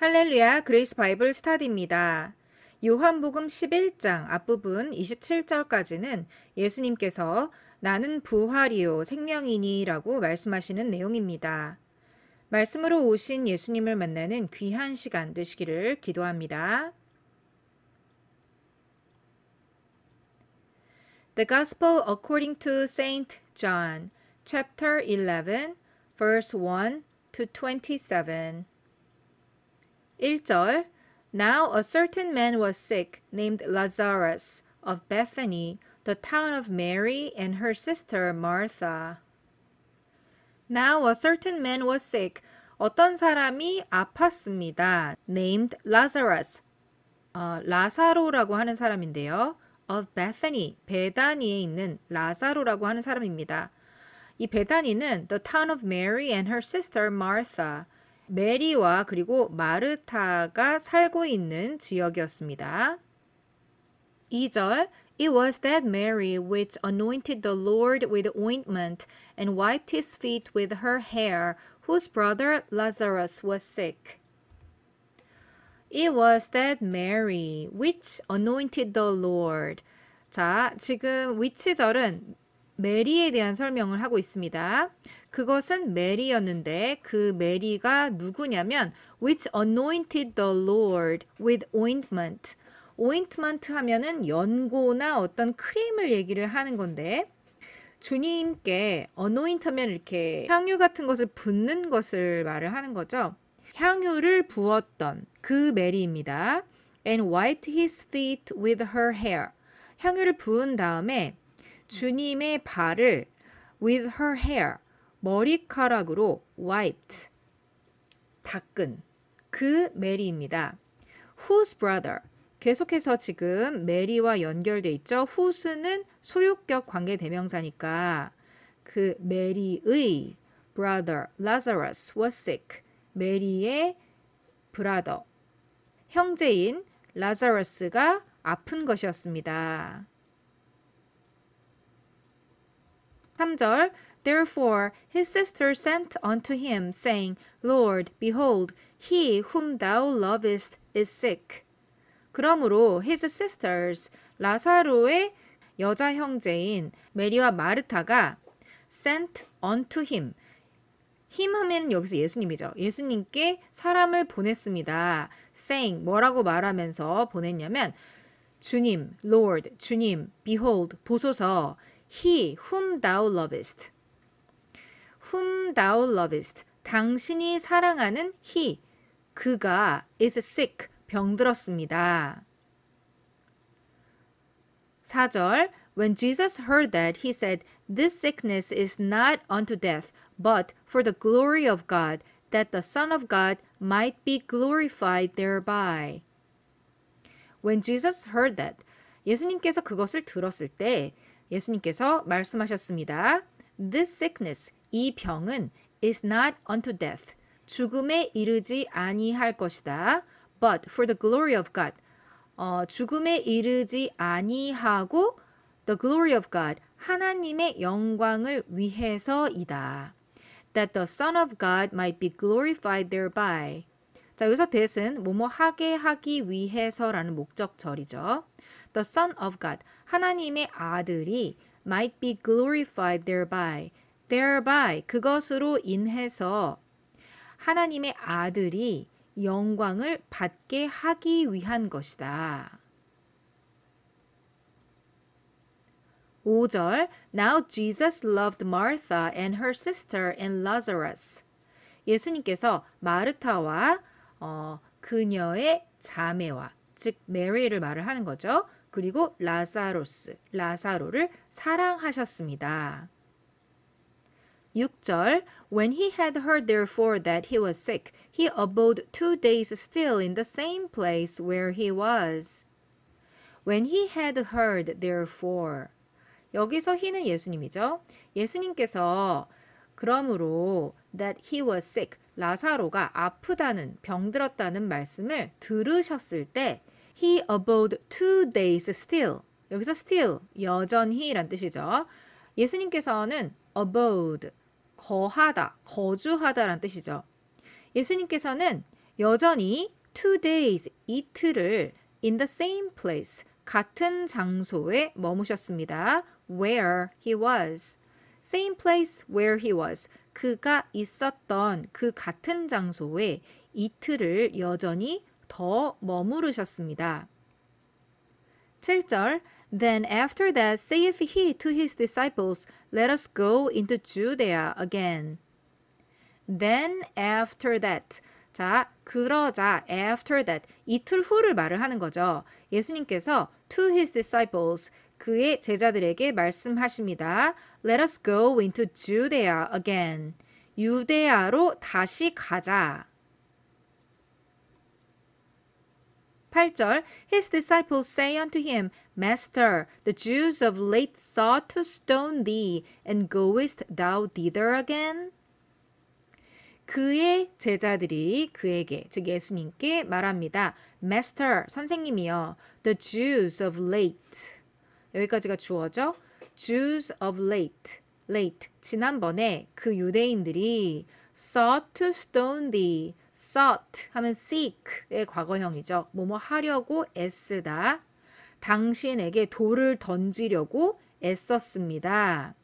할렐루야, 그레이스 바이블 스타디입니다. 요한복음 11장 앞부분 27절까지는 예수님께서 나는 부활이요 생명이니 라고 말씀하시는 내용입니다. 말씀으로 오신 예수님을 만나는 귀한 시간 되시기를 기도합니다. The Gospel according to Saint John, chapter 11, verse 1 to 27. 1절 Now a certain man was sick, named Lazarus, of Bethany, the town of Mary and her sister Martha. Now a certain man was sick. 어떤 사람이 아팠습니다. Named Lazarus. 라사로라고 하는 사람인데요. Of Bethany, 베다니에 있는 라사로라고 하는 사람입니다. 이 베다니는 the town of Mary and her sister Martha. 메리와 그리고 마르타가 살고 있는 지역이었습니다. 2절 It was that Mary which anointed the Lord with ointment and wiped his feet with her hair, whose brother Lazarus was sick. It was that Mary which anointed the Lord. 자, 지금 which절은 메리에 대한 설명을 하고 있습니다. 그것은 메리였는데 그 메리가 누구냐면 which anointed the Lord with ointment. ointment 하면은 연고나 어떤 크림을 얘기를 하는 건데 주님께 anoint 하면 이렇게 향유 같은 것을 붓는 것을 말을 하는 거죠. 향유를 부었던 그 메리입니다. And wiped his feet with her hair. 향유를 부은 다음에 주님의 발을 with her hair, 머리카락으로 wiped, 닦은 그 메리입니다. Whose brother, 계속해서 지금 메리와 연결돼 있죠. whose는 소유격 관계 대명사니까 그 메리의 brother Lazarus was sick. 메리의 brother, 형제인 라자러스가 아픈 것이었습니다. 3절 Therefore his sister sent unto him, saying, Lord, behold, he whom thou lovest is sick. 그러므로 his sisters, 라사로의 여자 형제인 메리와 마르타가 sent unto him. him 하면 여기서 예수님이죠. 예수님께 사람을 보냈습니다. saying, 뭐라고 말하면서 보냈냐면 주님, Lord, 주님, behold, 보소서 He whom thou lovest. whom thou lovest. 당신이 사랑하는 he. 그가 is sick. 병들었습니다. 4절 When Jesus heard that, he said, This sickness is not unto death, but for the glory of God, that the Son of God might be glorified thereby. When Jesus heard that, 예수님께서 그것을 들었을 때 예수님께서 말씀하셨습니다. This sickness, 이 병은 is not unto death, 죽음에 이르지 아니할 것이다. But for the glory of God, 죽음에 이르지 아니하고 the glory of God, 하나님의 영광을 위해서이다. That the Son of God might be glorified thereby. 자, 여기서 that은 뭐뭐 하게 하기 위해서라는 목적절이죠. The Son of God, 하나님의 아들이 might be glorified thereby. thereby, 그것으로 인해서 하나님의 아들이 영광을 받게 하기 위한 것이다. 5절 Now Jesus loved Martha and her sister and Lazarus. 예수님께서 마르타와 그녀의 자매와 즉 메리를 말을 하는 거죠. 그리고 라사로를 사랑하셨습니다. 6절 When he had heard therefore that he was sick, he abode 2 days still in the same place where he was. When he had heard therefore 여기서 he는 예수님이죠. 예수님께서 그러므로 that he was sick, 라사로가 아프다는 병들었다는 말씀을 들으셨을 때 he abode 2 days still. 여기서 still, 여전히 란 뜻이죠. 예수님께서는 abode, 거하다, 거주하다 란 뜻이죠. 예수님께서는 여전히 2 days, 이틀을 in the same place, 같은 장소에 머무셨습니다. Where he was. Same place where he was. 그가 있었던 그 같은 장소에 이틀을 여전히 더 머무르셨습니다. 7절 Then after that saith he to his disciples, Let us go into Judea again. Then after that. 자, 그러자 after that. 이틀 후를 말을 하는 거죠. 예수님께서 to his disciples, 그의 제자들에게 말씀하십니다. Let us go into Judea again. 유대아로 다시 가자. 8절 His disciples say unto him, Master, the Jews of late sought to stone thee, and goest thou thither again? 그의 제자들이 그에게, 즉 예수님께 말합니다. Master, 선생님이여, the Jews of late. 여기까지가 주어죠. Jews of late. late. 지난번에 그 유대인들이 sought to stone thee. sought 하면 seek의 과거형이죠. 뭐뭐 하려고 애쓰다. 당신에게 돌을 던지려고 애썼습니다.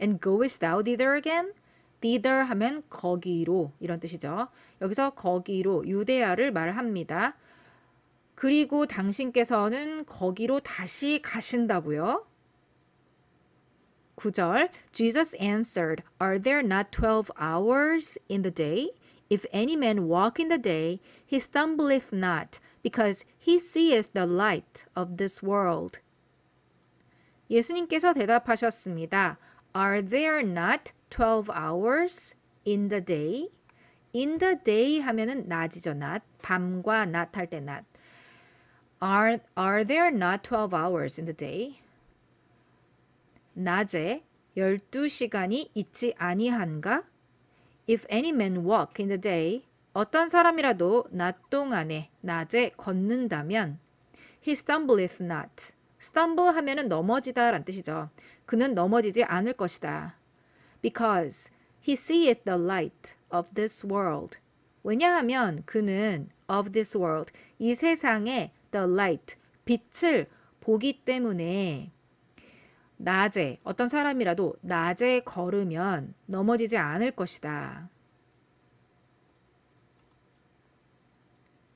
And goest thou thither again? thither 하면 거기로 이런 뜻이죠. 여기서 거기로 유대야를 말합니다. 그리고 당신께서는 거기로 다시 가신다고요? 9절 Jesus answered, Are there not 12 hours in the day? If any man walk in the day, he stumbleth not, because he seeth the light of this world. 예수님께서 대답하셨습니다. Are there not 12 hours in the day? In the day 하면은 낮이죠. 낮. 밤과 낮 할 때 낮. Are there not 12 hours in the day? 낮에 12시간이 있지 아니한가? If any man walk in the day, 어떤 사람이라도 낮 동안에 낮에 걷는다면 he stumbleth not. stumble 하면은 넘어지다 라는 뜻이죠. 그는 넘어지지 않을 것이다. Because he seeth the light of this world. 왜냐하면 그는 of this world, 이 세상의 the light, 빛을 보기 때문에 낮에, 어떤 사람이라도 낮에 걸으면 넘어지지 않을 것이다.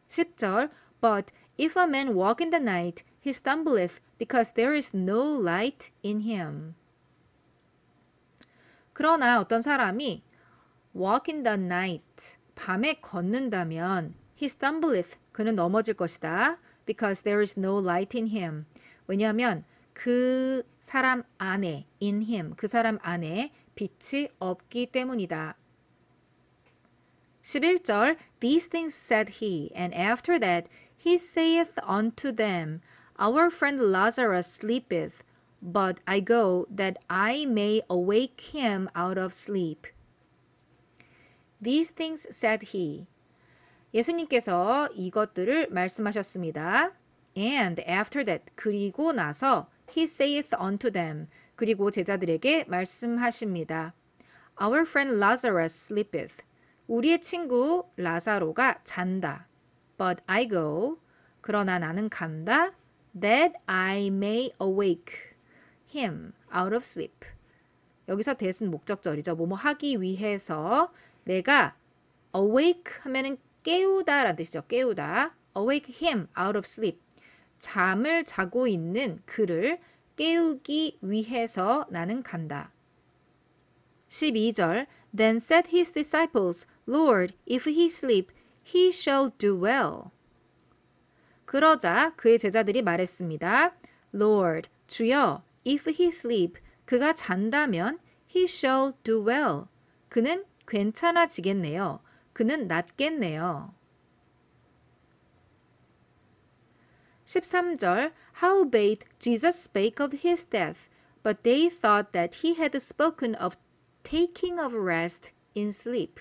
10절 But if a man walk in the night, he stumbleth, because there is no light in him. 그러나 어떤 사람이 walk in the night, 밤에 걷는다면 he stumbleth, 그는 넘어질 것이다. Because there is no light in him. 왜냐하면 그 사람 안에, in him, 그 사람 안에 빛이 없기 때문이다. 11절 These things said he, and after that he saith unto them, Our friend Lazarus sleepeth, but I go that I may awake him out of sleep. These things said he. 예수님께서 이것들을 말씀하셨습니다. And after that, 그리고 나서 he saith unto them, 그리고 제자들에게 말씀하십니다. Our friend Lazarus sleepeth. 우리의 친구 라사로가 잔다. But I go. 그러나 나는 간다. That I may awake him out of sleep. 여기서 that은 목적절이죠. 뭐뭐 하기 위해서 내가 awake 하면은 깨우다 라는 뜻이죠. 깨우다. awake him out of sleep. 잠을 자고 있는 그를 깨우기 위해서 나는 간다. 12절 Then said his disciples, Lord, if he sleep, he shall do well. 그러자 그의 제자들이 말했습니다. Lord, 주여, if he sleep, 그가 잔다면 he shall do well. 그는 괜찮아지겠네요. 그는 낫겠네요. 13절 Howbeit Jesus spake of his death, but they thought that he had spoken of taking of rest in sleep.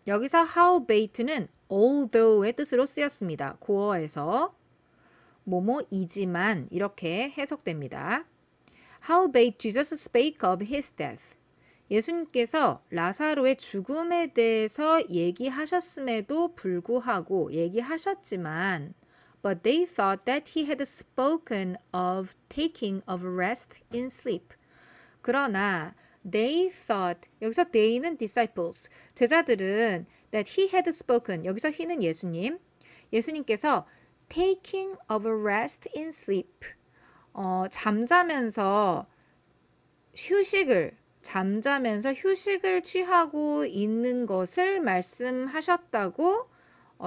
여기서 howbeit는 although의 뜻으로 쓰였습니다. 고어에서 뭐뭐이지만 이렇게 해석됩니다. Howbeit Jesus spake of his death. 예수님께서 라사로의 죽음에 대해서 얘기하셨음에도 불구하고 얘기하셨지만 but they thought that he had spoken of taking of rest in sleep. 그러나 they thought, 여기서 they는 disciples, 제자들은 that he had spoken, 여기서 he는 예수님께서 taking of rest in sleep, 잠자면서 휴식을 취하고 있는 것을 말씀하셨다고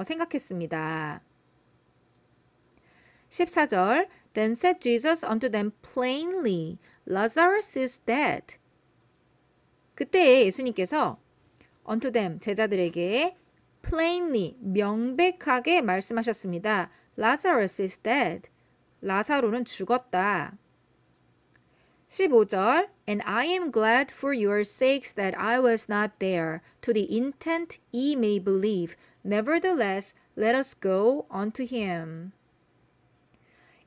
생각했습니다. 14절 Then said Jesus unto them plainly, Lazarus is dead. 그때 예수님께서 unto them, 제자들에게 plainly, 명백하게 말씀하셨습니다. Lazarus is dead. 라사로는 죽었다. 15절 And I am glad for your sakes that I was not there, to the intent ye may believe. Nevertheless, let us go unto him.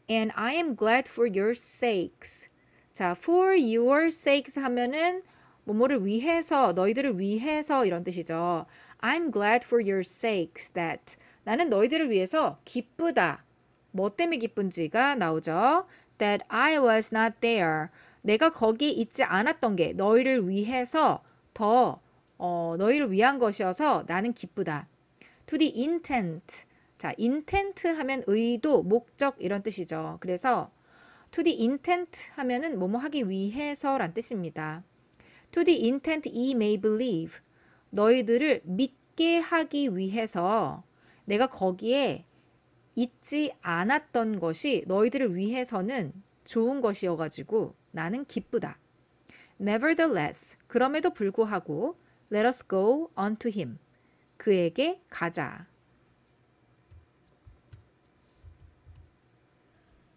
And I am glad for your sakes. 자, for your sakes 하면은 뭐뭐를 위해서, 너희들을 위해서 이런 뜻이죠. I'm glad for your sakes that. 나는 너희들을 위해서 기쁘다. 뭐 때문에 기쁜지가 나오죠. That I was not there. 내가 거기에 있지 않았던 게 너희를 위해서 너희를 위한 것이어서 나는 기쁘다. To the intent. 자, intent 하면 의도, 목적 이런 뜻이죠. 그래서 to the intent 하면은 뭐뭐 하기 위해서란 뜻입니다. To the intent ye may believe. 너희들을 믿게 하기 위해서 내가 거기에 있지 않았던 것이 너희들을 위해서는 좋은 것이어가지고 나는 기쁘다. Nevertheless, 그럼에도 불구하고 let us go unto him. 그에게 가자.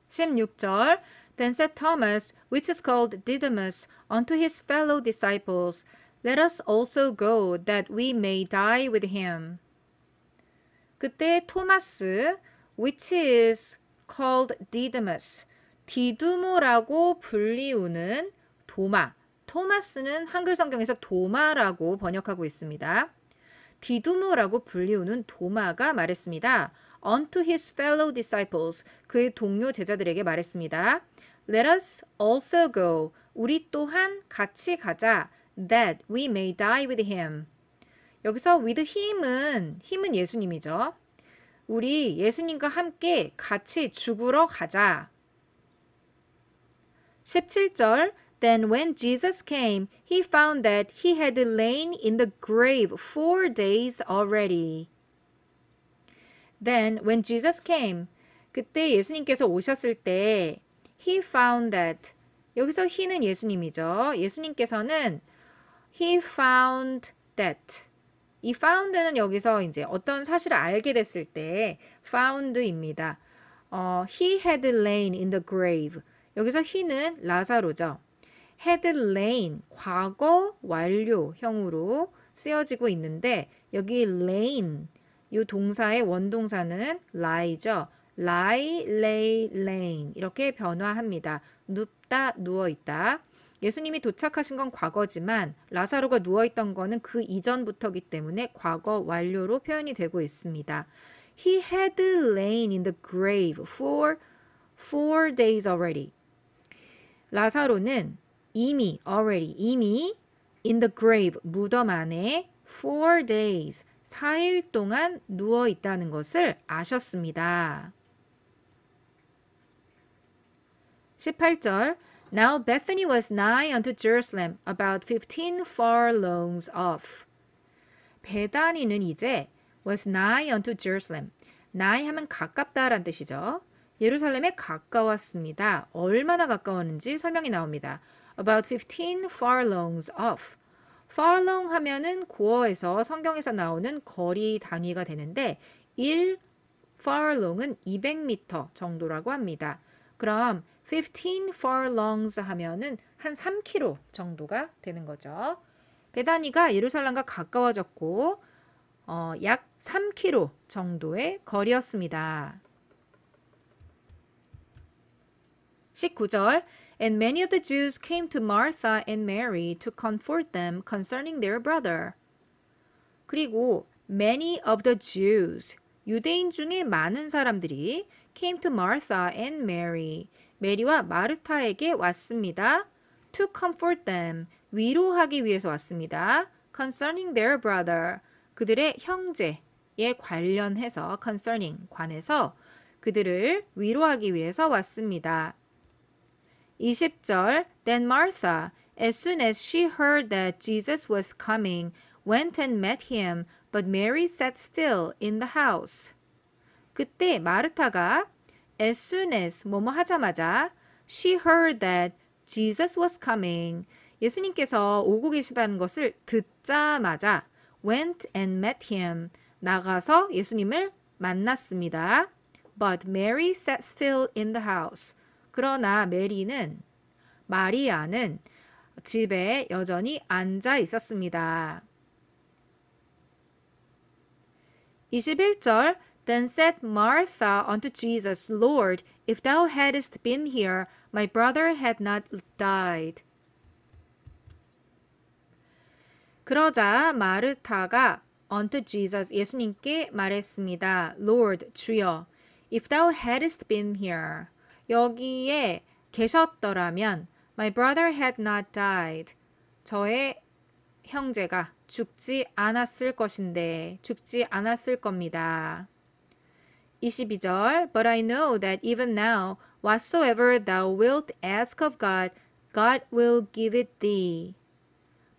16절 Then said Thomas, which is called Didymus, unto his fellow disciples, Let us also go, that we may die with him. 그때 토마스, which is called Didymus, 디두모라고 불리우는 도마. 토마스는 한글 성경에서 도마라고 번역하고 있습니다. 디두모라고 불리우는 도마가 말했습니다. Unto his fellow disciples, 그의 동료 제자들에게 말했습니다. Let us also go, 우리 또한 같이 가자. That we may die with him. 여기서 with 힘은 예수님이죠. 우리 예수님과 함께 같이 죽으러 가자. 17절 Then when Jesus came, he found that he had lain in the grave 4 days already. Then when Jesus came, 그때 예수님께서 오셨을 때 he found that, 여기서 he는 예수님이죠. 예수님께서는 he found that, 이 found는 여기서 이제 어떤 사실을 알게 됐을 때 found입니다. He had lain in the grave. 여기서 he는 라사로죠. had lain, 과거 완료형으로 쓰여지고 있는데 여기 lain, 이 동사의 원동사는 lie죠. lie, lay, lain 이렇게 변화합니다. 눕다, 누워있다. 예수님이 도착하신 건 과거지만 라사로가 누워있던 거는 그 이전부터기 때문에 과거 완료로 표현이 되고 있습니다. He had lain in the grave for 4 days already. 라사로는 이미 in the grave, 무덤 안에 4 days, 4일 동안 누워 있다는 것을 아셨습니다. 18절 Now Bethany was nigh unto Jerusalem, about 15 furlongs off. 베다니는 이제 was nigh unto Jerusalem. nigh 하면 가깝다란 뜻이죠. 예루살렘에 가까웠습니다. 얼마나 가까웠는지 설명이 나옵니다. About 15 furlongs off. furlong 하면은 고어에서 성경에서 나오는 거리 단위가 되는데 1 furlong은 200m 정도라고 합니다. 그럼 15 furlongs 하면은 한 3km 정도가 되는 거죠. 베다니가 예루살렘과 가까워졌고 약 3km 정도의 거리였습니다. 19절 And many of the Jews came to Martha and Mary to comfort them concerning their brother. 그리고 many of the Jews, 유대인 중에 많은 사람들이 came to Martha and Mary, 메리와 마르타에게 왔습니다. To comfort them, 위로하기 위해서 왔습니다. Concerning their brother, 그들의 형제에 관련해서 concerning, 관해서 그들을 위로하기 위해서 왔습니다. 20절 Then Martha, as soon as she heard that Jesus was coming, went and met him, but Mary sat still in the house. 그때 마르타가 as soon as 뭐뭐 하자마자 she heard that Jesus was coming, 예수님께서 오고 계시다는 것을 듣자마자 went and met him, 나가서 예수님을 만났습니다. But Mary sat still in the house. 그러나 마리아는 집에 여전히 앉아 있었습니다. 21절 Then said Martha unto Jesus, Lord, if thou hadst been here, my brother had not died. 그러자 마르타가 unto Jesus, 예수님께 말했습니다. Lord, 주여, if thou hadst been here, 여기에 계셨더라면 my brother had not died. 저의 형제가 죽지 않았을 것인데 죽지 않았을 겁니다. 22절 But I know that even now whatsoever thou wilt ask of God, God will give it thee.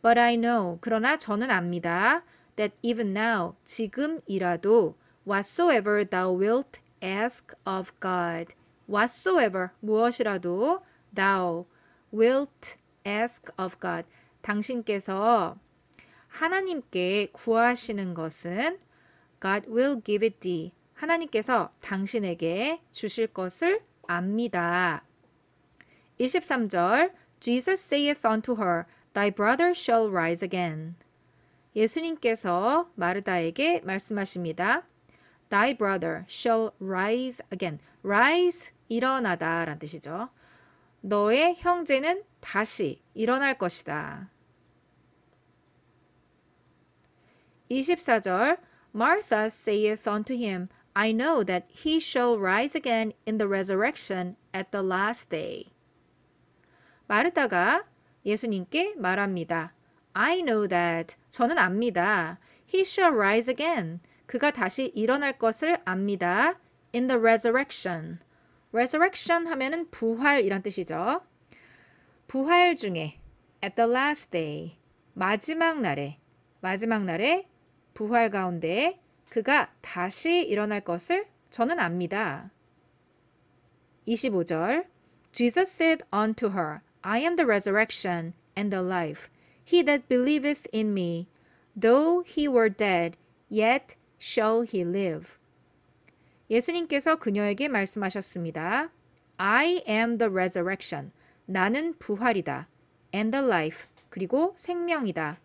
But I know, 그러나 저는 압니다. That even now, 지금이라도 whatsoever thou wilt ask of God, whatsoever, 무엇이라도 thou wilt ask of God, 당신께서 하나님께 구하시는 것은 God will give it thee, 하나님께서 당신에게 주실 것을 압니다. 23절 Jesus saith unto her, Thy brother shall rise again. 예수님께서 마르다에게 말씀하십니다. Thy brother shall rise again. rise, 일어나다 라는 뜻이죠. 너의 형제는 다시 일어날 것이다. 24절 Martha saith unto him, I know that he shall rise again in the resurrection at the last day. 마르다가 예수님께 말합니다. I know that, 저는 압니다. He shall rise again, 그가 다시 일어날 것을 압니다. In the resurrection. resurrection 하면은 부활이란 뜻이죠. 부활 중에 at the last day, 마지막 날에 부활 가운데 그가 다시 일어날 것을 저는 압니다. 25절 Jesus said unto her, I am the resurrection and the life. He that believeth in me, though he were dead, yet shall he live. 예수님께서 그녀에게 말씀하셨습니다. I am the resurrection. 나는 부활이다. And the life. 그리고 생명이다.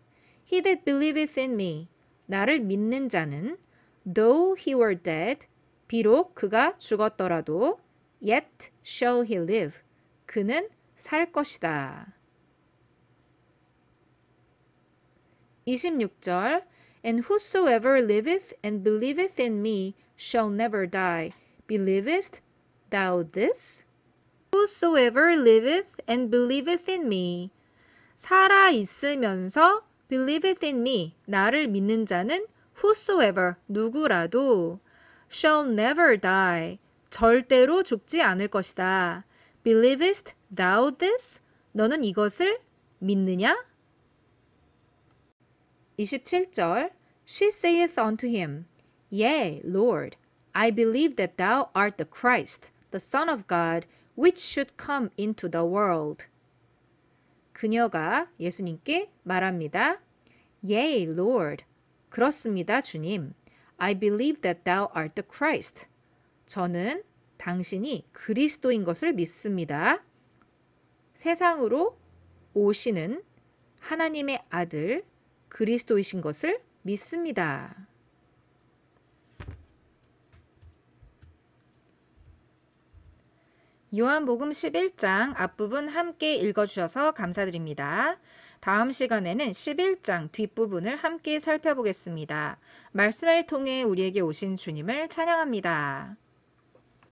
He that believeth in me. 나를 믿는 자는 though he were dead, 비록 그가 죽었더라도 yet shall he live. 그는 살 것이다. 26절 And whosoever liveth and believeth in me shall never die. Believest thou this? Whosoever liveth and believeth in me. 살아 있으면서 believeth in me. 나를 믿는 자는 whosoever, 누구라도 shall never die. 절대로 죽지 않을 것이다. Believest thou this? 너는 이것을 믿느냐? 27절 She saith unto him, Yea, Lord, I believe that thou art the Christ, the Son of God, which should come into the world. 그녀가 예수님께 말합니다. Yea, Lord. 그렇습니다, 주님. I believe that thou art the Christ. 저는 당신이 그리스도인 것을 믿습니다. 세상으로 오시는 하나님의 아들 그리스도이신 것을 믿습니다. 요한복음 11장 앞부분 함께 읽어주셔서 감사드립니다. 다음 시간에는 11장 뒷부분을 함께 살펴보겠습니다. 말씀을 통해 우리에게 오신 주님을 찬양합니다.